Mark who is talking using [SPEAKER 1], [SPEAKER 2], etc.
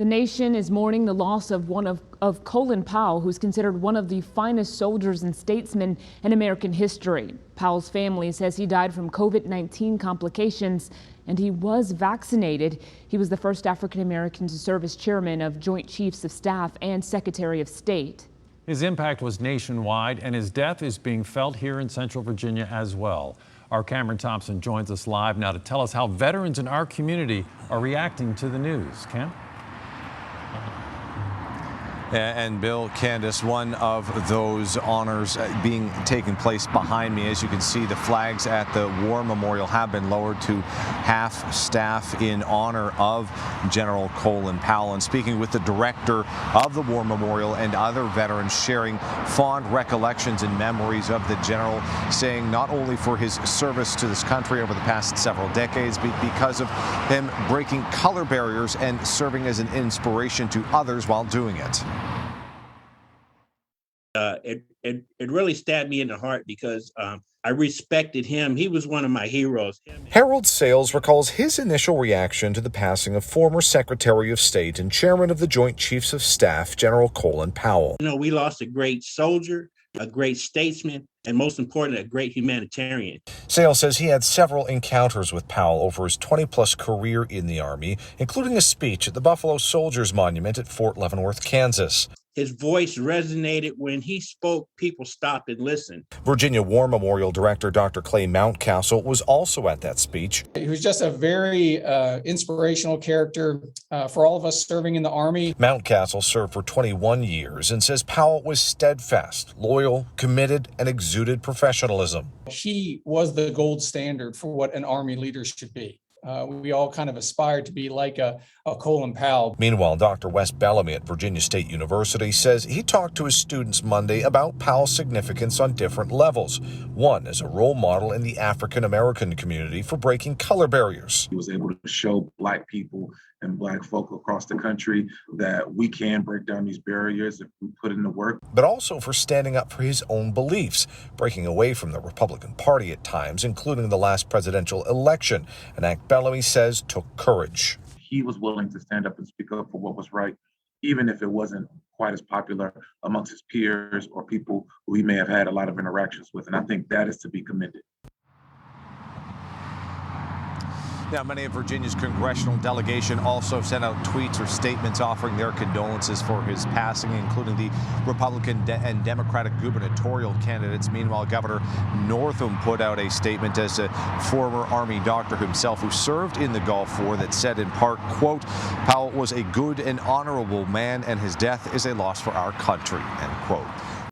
[SPEAKER 1] The nation is mourning the loss of Colin Powell, who's considered one of the finest soldiers and statesmen in American history. Powell's family says he died from COVID-19 complications and he was vaccinated. He was the first African American to serve as chairman of Joint Chiefs of Staff and Secretary of State.
[SPEAKER 2] His impact was nationwide, and his death is being felt here in Central Virginia as well. Our Cameron Thompson joins us live now to tell us how veterans in our community are reacting to the news. Cam?
[SPEAKER 3] And Bill, Candace, one of those honors being taking place behind me. As you can see, the flags at the War Memorial have been lowered to half staff in honor of General Colin Powell. And speaking with the director of the War Memorial and other veterans sharing fond recollections and memories of the general, saying not only for his service to this country over the past several decades, but because of him breaking color barriers and serving as an inspiration to others while doing it.
[SPEAKER 4] It really stabbed me in the heart because I respected him. He was one of my heroes.
[SPEAKER 5] Harold Sayles recalls his initial reaction to the passing of former Secretary of State and Chairman of the Joint Chiefs of Staff, General Colin Powell.
[SPEAKER 4] You know, we lost a great soldier, a great statesman, and most important, a great humanitarian.
[SPEAKER 5] Sayles says he had several encounters with Powell over his 20-plus career in the Army, including a speech at the Buffalo Soldiers Monument at Fort Leavenworth, Kansas.
[SPEAKER 4] His voice resonated. When he spoke, people stopped and listened.
[SPEAKER 5] Virginia War Memorial Director Dr. Clay Mountcastle was also at that speech.
[SPEAKER 6] He was just a very inspirational character for all of us serving in the Army.
[SPEAKER 5] Mountcastle served for 21 years and says Powell was steadfast, loyal, committed, and exuded professionalism.
[SPEAKER 6] He was the gold standard for what an Army leader should be. We all kind of aspired to be like a Colin Powell.
[SPEAKER 5] Meanwhile, Dr. Wes Bellamy at Virginia State University says he talked to his students Monday about Powell's significance on different levels. One, as a role model in the African American community for breaking color barriers.
[SPEAKER 7] He was able to show Black people and Black folk across the country that we can break down these barriers if we put in the work.
[SPEAKER 5] But also for standing up for his own beliefs, breaking away from the Republican Party at times, including the last presidential election, an act Bellamy says took courage.
[SPEAKER 7] He was willing to stand up and speak up for what was right, even if it wasn't quite as popular amongst his peers or people who he may have had a lot of interactions with. And I think that is to be commended.
[SPEAKER 3] Now, many of Virginia's congressional delegation also sent out tweets or statements offering their condolences for his passing, including the Republican and Democratic gubernatorial candidates. Meanwhile, Governor Northam put out a statement as a former Army doctor himself who served in the Gulf War that said in part, quote, Powell was a good and honorable man and his death is a loss for our country, end quote.